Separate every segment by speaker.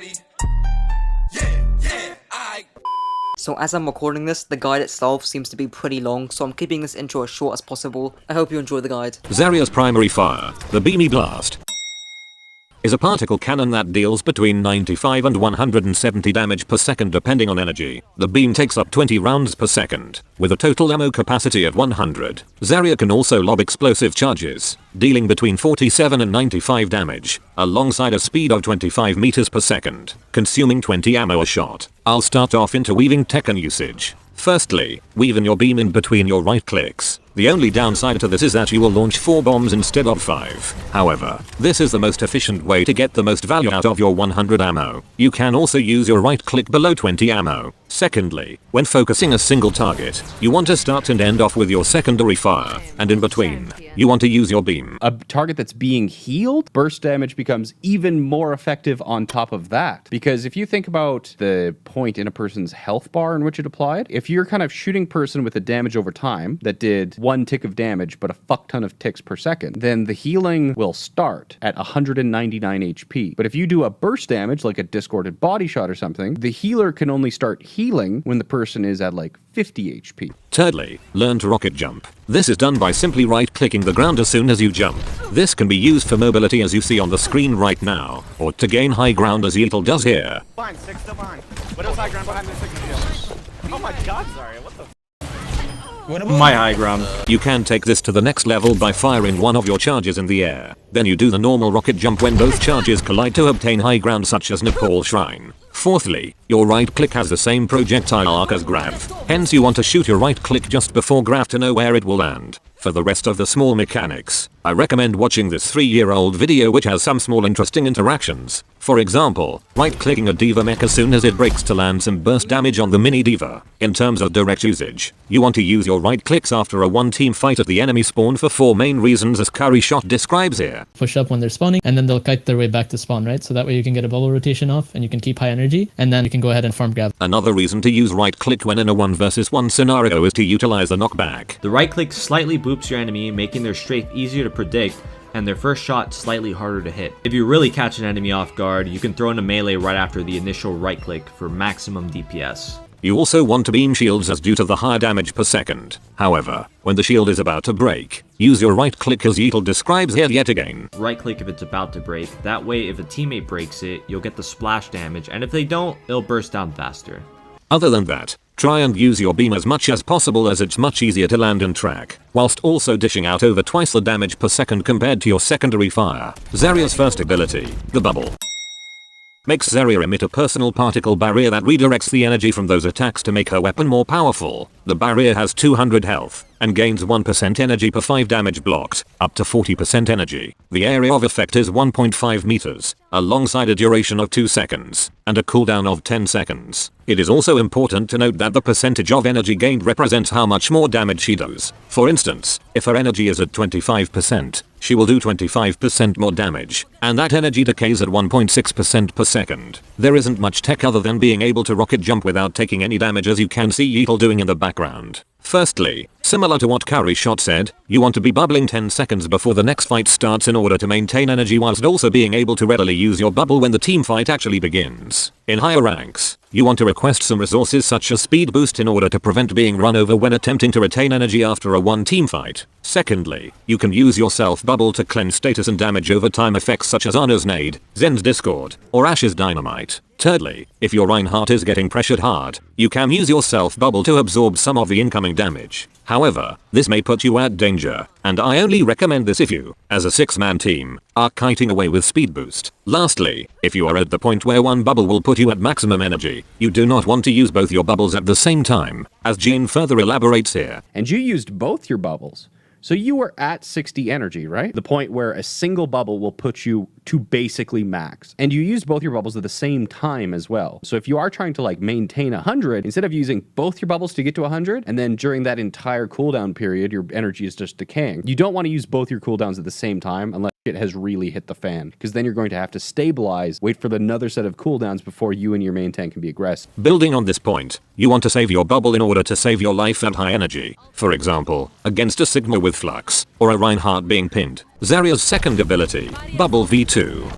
Speaker 1: Almighty. Yeah,
Speaker 2: So as I'm recording this, the guide itself seems to be pretty long, so I'm keeping this intro as short as possible. I hope you enjoy the guide.
Speaker 3: Zarya's primary fire, the Beamy Blast, is a particle cannon that deals between 95 and 170 damage per second depending on energy. The beam takes up 20 rounds per second, with a total ammo capacity of 100. Zarya can also lob explosive charges, dealing between 47 and 95 damage, alongside a speed of 25 meters per second, consuming 20 ammo a shot. I'll start off interweaving tech and usage. Firstly, weave in your beam in between your right clicks. The only downside to this is that you will launch 4 bombs instead of 5. However, this is the most efficient way to get the most value out of your 100 ammo. You can also use your right click below 20 ammo. Secondly, when focusing a single target, you want to start and end off with your secondary fire, and in between, you want to use your beam.
Speaker 4: A target that's being healed, burst damage becomes even more effective on top of that. Because if you think about the point in a person's health bar in which it applied, if you're kind of shooting person with a damage over time that did 1 tick of damage but a fuck ton of ticks per second, then the healing will start at 199 HP. But if you do a burst damage like a discorded body shot or something, the healer can only start healing when the person is at like 50 HP.
Speaker 3: Thirdly, learn to rocket jump. This is done by simply right-clicking the ground as soon as you jump. This can be used for mobility as you see on the screen right now, or to gain high ground as Yeatle does here.
Speaker 5: Behind, 6 still behind. Widow's high ground behind the 6. Oh my god, Zarya, what the
Speaker 6: My high ground.
Speaker 3: You can take this to the next level by firing one of your charges in the air. Then you do the normal rocket jump when both charges collide to obtain high ground such as Nepal Shrine. Fourthly, your right click has the same projectile arc as grav. Hence you want to shoot your right click just before grav to know where it will land. For the rest of the small mechanics, I recommend watching this 3-year-old video which has some small interesting interactions. For example, right-clicking a diva mech as soon as it breaks to land some burst damage on the mini diva. In terms of direct usage, you want to use your right clicks after a one-team fight at the enemy spawn for 4 main reasons as Curry Shot describes here.
Speaker 7: Push up when they're spawning, and then they'll kite their way back to spawn, right? So that way you can get a bubble rotation off, and you can keep high energy, and then you can go ahead and farm grab.
Speaker 3: Another reason to use right-click when in a 1 versus 1 scenario is to utilize the knockback.
Speaker 6: The right click slightly boops your enemy, making their strafe easier to predict and their first shot slightly harder to hit. If you really catch an enemy off guard, you can throw in a melee right after the initial right click for maximum DPS.
Speaker 3: You also want to beam shields as due to the higher damage per second. However, when the shield is about to break, use your right click as Yeatle describes here yet again.
Speaker 6: Right click if it's about to break, that way if a teammate breaks it, you'll get the splash damage, and if they don't, it'll burst down faster.
Speaker 3: Other than that, try and use your beam as much as possible as it's much easier to land and track, whilst also dishing out over twice the damage per second compared to your secondary fire. Zarya's first ability, the bubble, makes Zarya emit a personal particle barrier that redirects the energy from those attacks to make her weapon more powerful. The barrier has 200 health, and gains 1% energy per 5 damage blocked, up to 40% energy. The area of effect is 1.5 meters, alongside a duration of 2 seconds, and a cooldown of 10 seconds. It is also important to note that the percentage of energy gained represents how much more damage she does. For instance, if her energy is at 25%, she will do 25% more damage, and that energy decays at 1.6% per second. There isn't much tech other than being able to rocket jump without taking any damage, as you can see Yeatle doing in the background. Firstly, similar to what Curry Shot said, you want to be bubbling 10 seconds before the next fight starts in order to maintain energy whilst also being able to readily use your bubble when the team fight actually begins. In higher ranks, you want to request some resources such as speed boost in order to prevent being run over when attempting to retain energy after a 1-team fight. Secondly, you can use your self bubble to cleanse status and damage over time effects such as Ana's Nade, Zen's Discord, or Ash's Dynamite. Thirdly, if your Reinhardt is getting pressured hard, you can use your self bubble to absorb some of the incoming damage. However, this may put you at danger, and I only recommend this if you, as a 6-man team, are kiting away with speed boost. Lastly, if you are at the point where one bubble will put you at maximum energy, you do not want to use both your bubbles at the same time, as Jayne further elaborates here.
Speaker 4: And you used both your bubbles. So you were at 60 energy, right? The point where a single bubble will put you to basically max. And you used both your bubbles at the same time as well. So if you are trying to like maintain 100, instead of using both your bubbles to get to 100, and then during that entire cooldown period, your energy is just decaying, you don't want to use both your cooldowns at the same time unless it has really hit the fan, because then you're going to have to stabilize, wait for another set of cooldowns before you and your main tank can be aggressive.
Speaker 3: Building on this point, you want to save your bubble in order to save your life at high energy. For example, against a Sigma with Flux, or a Reinhardt being pinned. Zarya's second ability, Bubble V2,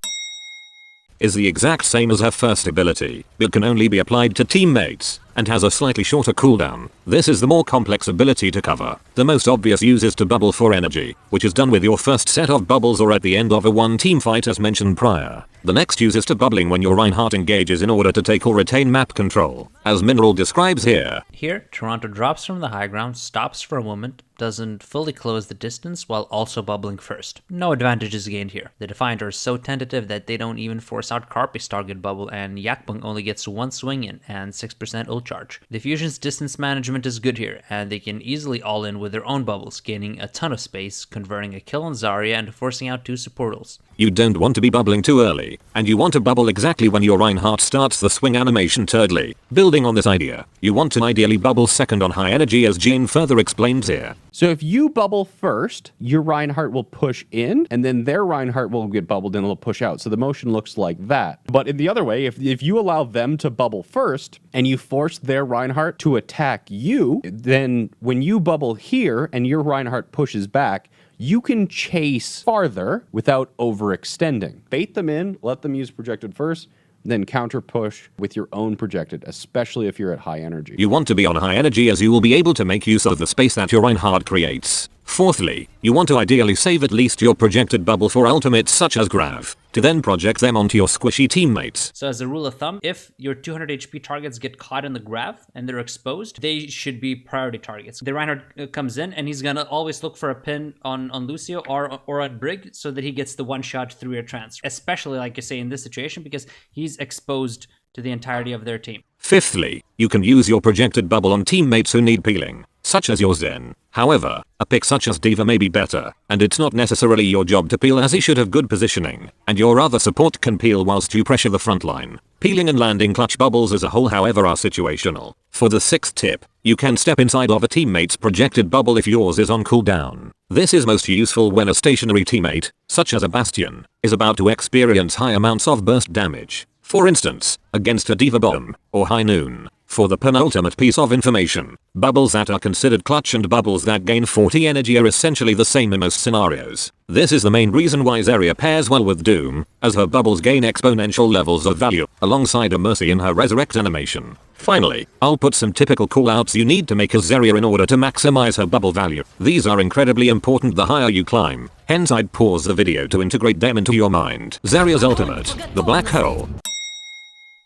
Speaker 3: is the exact same as her first ability, but can only be applied to teammates, and has a slightly shorter cooldown. This is the more complex ability to cover. The most obvious use is to bubble for energy, which is done with your first set of bubbles or at the end of a one team fight as mentioned prior. The next use is to bubbling when your Reinhardt engages in order to take or retain map control, as Mineral describes here.
Speaker 8: Here, Toronto drops from the high ground, stops for a moment, doesn't fully close the distance while also bubbling first. No advantage is gained here. The Defiant are so tentative that they don't even force out Karpi's target bubble, and Yakbung only gets one swing in and 6% ult charge. The Fusion's distance management is good here, and they can easily all in with their own bubbles, gaining a ton of space, converting a kill on Zarya and forcing out 2 support ults.
Speaker 3: You don't want to be bubbling too early, and you want to bubble exactly when your Reinhardt starts the swing animation. Thirdly, building on this idea, you want to ideally bubble second on high energy as Jayne further explains here.
Speaker 4: So if you bubble first, your Reinhardt will push in, and then their Reinhardt will get bubbled and it'll push out. So the motion looks like that. But in the other way, if you allow them to bubble first, and you force their Reinhardt to attack you, then when you bubble here and your Reinhardt pushes back, you can chase farther without overextending. Bait them in, let them use projected first, then counter push with your own projected, especially if you're at high energy.
Speaker 3: You want to be on high energy as you will be able to make use of the space that your Reinhardt creates. Fourthly, you want to ideally save at least your projected bubble for ultimates such as Grav, to then project them onto your squishy teammates.
Speaker 8: So as a rule of thumb, if your 200 HP targets get caught in the Grav and they're exposed, they should be priority targets. The Reinhardt comes in and he's gonna always look for a pin on Lucio or at Brig so that he gets the one shot through your transfer. Especially like you say in this situation because he's exposed to the entirety of their team.
Speaker 3: Fifthly, you can use your projected bubble on teammates who need peeling, such as your Zen. However, a pick such as D.Va may be better, and it's not necessarily your job to peel as he should have good positioning, and your other support can peel whilst you pressure the front line. Peeling and landing clutch bubbles as a whole however are situational. For the 6th tip, you can step inside of a teammate's projected bubble if yours is on cooldown. This is most useful when a stationary teammate, such as a Bastion, is about to experience high amounts of burst damage. For instance, against a D.Va bomb, or High Noon. For the penultimate piece of information, bubbles that are considered clutch and bubbles that gain 40 energy are essentially the same in most scenarios. This is the main reason why Zarya pairs well with Doom, as her bubbles gain exponential levels of value, alongside a Mercy in her resurrect animation. Finally, I'll put some typical callouts you need to make a Zarya in order to maximize her bubble value. These are incredibly important the higher you climb, hence I'd pause the video to integrate them into your mind. Zarya's ultimate, the Black Hole,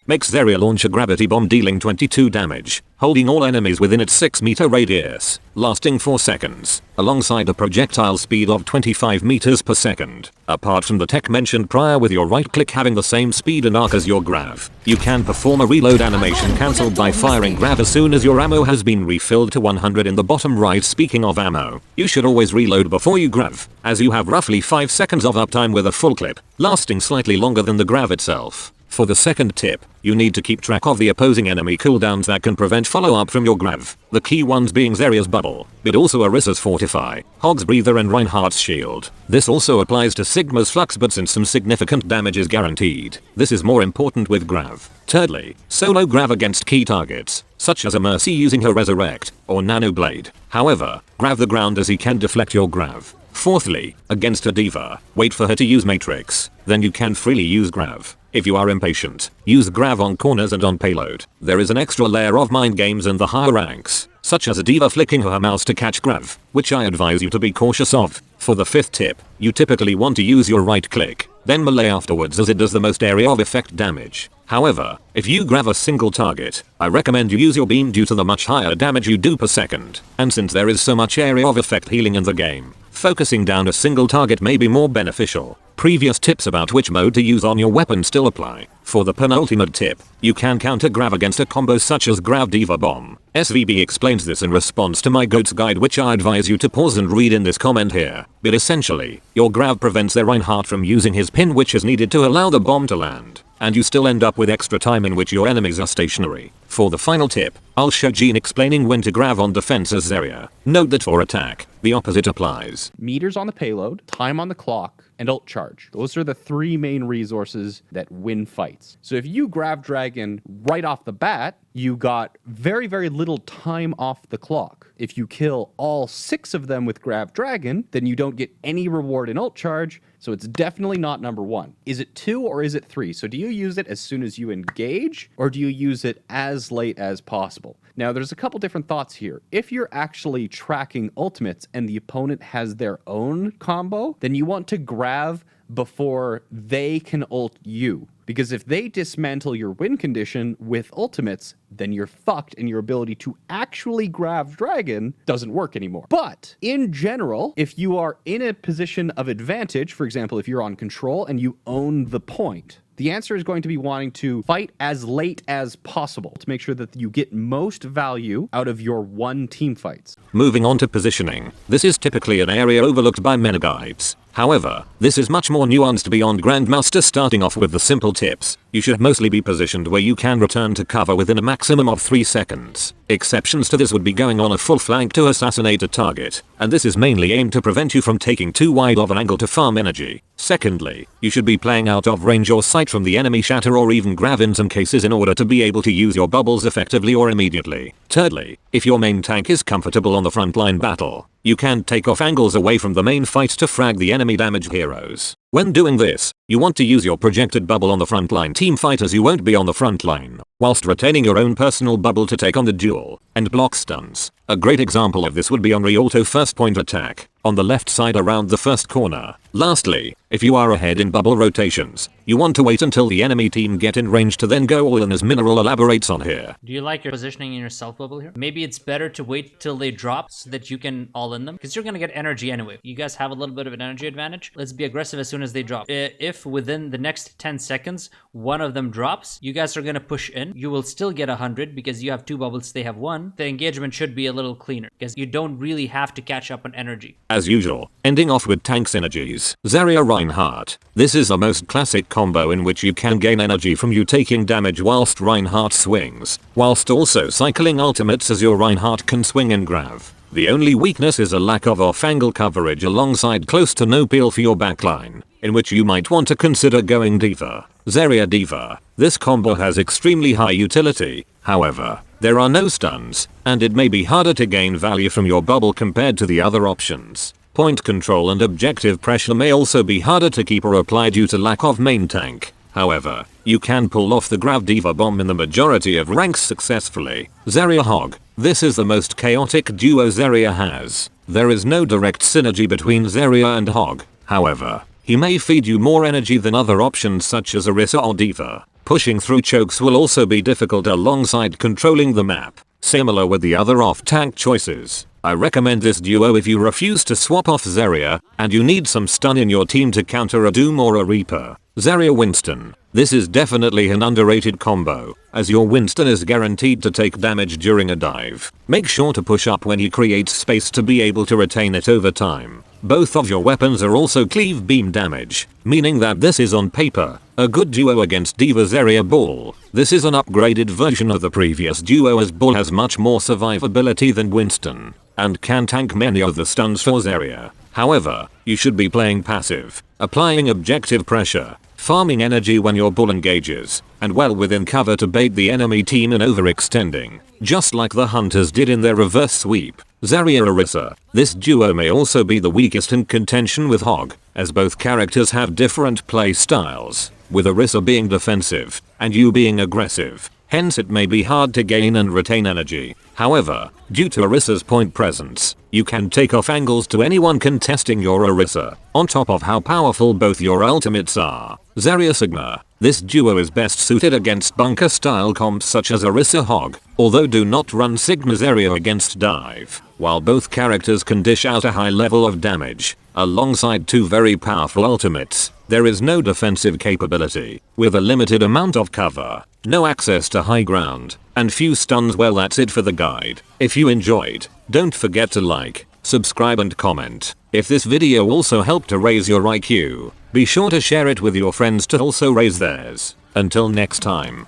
Speaker 3: makes Zarya launch a gravity bomb dealing 22 damage, holding all enemies within its 6-meter radius, lasting 4 seconds, alongside a projectile speed of 25 meters per second. Apart from the tech mentioned prior with your right click having the same speed and arc as your Grav, you can perform a reload animation cancelled by firing Grav as soon as your ammo has been refilled to 100 in the bottom right. Speaking of ammo, you should always reload before you Grav, as you have roughly 5 seconds of uptime with a full clip, lasting slightly longer than the Grav itself. For the 2nd tip, you need to keep track of the opposing enemy cooldowns that can prevent follow-up from your Grav, the key ones being Zarya's bubble, but also Orisa's Fortify, Hog's Breather and Reinhardt's Shield. This also applies to Sigma's Flux, but since some significant damage is guaranteed, this is more important with Grav. Thirdly, solo Grav against key targets, such as a Mercy using her Resurrect, or Nano Blade. However, Grav the ground as he can deflect your Grav. Fourthly, against a D.Va, wait for her to use Matrix, then you can freely use Grav. If you are impatient, use Grav on corners and on payload. There is an extra layer of mind games in the higher ranks, such as a D.Va flicking her mouse to catch Grav, which I advise you to be cautious of. For the 5th tip, you typically want to use your right click, then melee afterwards as it does the most area of effect damage. However, if you Grav a single target, I recommend you use your beam due to the much higher damage you do per second, and since there is so much area of effect healing in the game, focusing down a single target may be more beneficial. Previous tips about which mode to use on your weapon still apply. For the penultimate tip, you can counter Grav against a combo such as Grav D.Va Bomb. SVB explains this in response to my GOAT's guide, which I advise you to pause and read in this comment here. But essentially, your Grav prevents their Reinhardt from using his pin, which is needed to allow the bomb to land, and you still end up with extra time in which your enemies are stationary. For the final tip, I'll show Jayne explaining when to Grav on defense as Zarya. Note that for attack, the opposite applies.
Speaker 4: Meters on the payload, time on the clock, and ult charge. Those are the 3 main resources that win fights. So if you Grav Dragon right off the bat, you got very, very little time off the clock. If you kill all 6 of them with Grab Dragon, then you don't get any reward in ult charge, so it's definitely not number 1. Is it 2 or is it 3? So do you use it as soon as you engage, or do you use it as late as possible? Now, there's a couple different thoughts here. If you're actually tracking ultimates and the opponent has their own combo, then you want to grab before they can ult you. Because if they dismantle your win condition with ultimates, then you're fucked and your ability to actually grab Dragon doesn't work anymore. But in general, if you are in a position of advantage, for example, if you're on control and you own the point, the answer is going to be wanting to fight as late as possible to make sure that you get most value out of your one team fights.
Speaker 3: Moving on to positioning. This is typically an area overlooked by many guides. However, this is much more nuanced beyond Grandmaster. Starting off with the simple tips, you should mostly be positioned where you can return to cover within a maximum of 3 seconds. Exceptions to this would be going on a full flank to assassinate a target, and this is mainly aimed to prevent you from taking too wide of an angle to farm energy. Secondly, you should be playing out of range or sight from the enemy shatter or even grav in some cases in order to be able to use your bubbles effectively or immediately. Thirdly, if your main tank is comfortable on the frontline battle, you can take off angles away from the main fight to frag the enemy damaged heroes. When doing this, you want to use your projected bubble on the frontline team fighters who won't be on the frontline, whilst retaining your own personal bubble to take on the duel and block stuns. A great example of this would be on Yeatle first point attack, on the left side around the first corner. Lastly, if you are ahead in bubble rotations, you want to wait until the enemy team get in range to then go all in, as Mineral elaborates on here.
Speaker 8: Do you like your positioning in your self bubble here? Maybe it's better to wait till they drop so that you can all in them, because you're gonna get energy anyway. You guys have a little bit of an energy advantage. Let's be aggressive as soon as they drop. If within the next 10 seconds one of them drops, you guys are gonna push in. You will still get 100 because you have 2 bubbles, they have 1. The engagement should be a little cleaner because you don't really have to catch up on energy.
Speaker 3: As usual, ending off with tank synergies. Zarya Reinhardt. This is the most classic combo in which you can gain energy from you taking damage whilst Reinhardt swings, whilst also cycling ultimates as your Reinhardt can swing and grav. The only weakness is a lack of off-angle coverage alongside close to no peel for your backline, in which you might want to consider going Diva. Zarya Diva. This combo has extremely high utility, however, there are no stuns, and it may be harder to gain value from your bubble compared to the other options. Point control and objective pressure may also be harder to keep or apply due to lack of main tank. However, you can pull off the Grav Diva bomb in the majority of ranks successfully. Zarya Hog. This is the most chaotic duo Zarya has. There is no direct synergy between Zarya and Hog. However, he may feed you more energy than other options such as Orisa or Diva. Pushing through chokes will also be difficult alongside controlling the map. Similar with the other off-tank choices. I recommend this duo if you refuse to swap off Zarya, and you need some stun in your team to counter a Doom or a Reaper. Zarya Winston. This is definitely an underrated combo, as your Winston is guaranteed to take damage during a dive. Make sure to push up when he creates space to be able to retain it over time. Both of your weapons are also cleave beam damage, meaning that this is on paper a good duo against Diva Zarya Bull. This is an upgraded version of the previous duo, as Bull has much more survivability than Winston, and can tank many of the stuns for Zarya. However, you should be playing passive, applying objective pressure, farming energy when your Bull engages, and well within cover to bait the enemy team in overextending, just like the Hunters did in their reverse sweep. Zarya Orisa. This duo may also be the weakest in contention with Hog, as both characters have different play styles, with Orisa being defensive, and you being aggressive. Hence it may be hard to gain and retain energy. However, due to Orisa's point presence, you can take off angles to anyone contesting your Orisa, on top of how powerful both your ultimates are. Zarya Sigma. This duo is best suited against bunker style comps such as Orisa Hog, although do not run Sigma Zarya against dive. While both characters can dish out a high level of damage, alongside 2 very powerful ultimates, there is no defensive capability, with a limited amount of cover, no access to high ground, and few stuns. Well, that's it for the guide. If you enjoyed, don't forget to like, subscribe and comment. If this video also helped to raise your IQ, be sure to share it with your friends to also raise theirs. Until next time.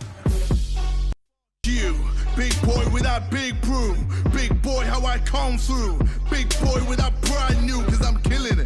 Speaker 1: You, big boy without big broom. Big boy, how I come through. Big boy without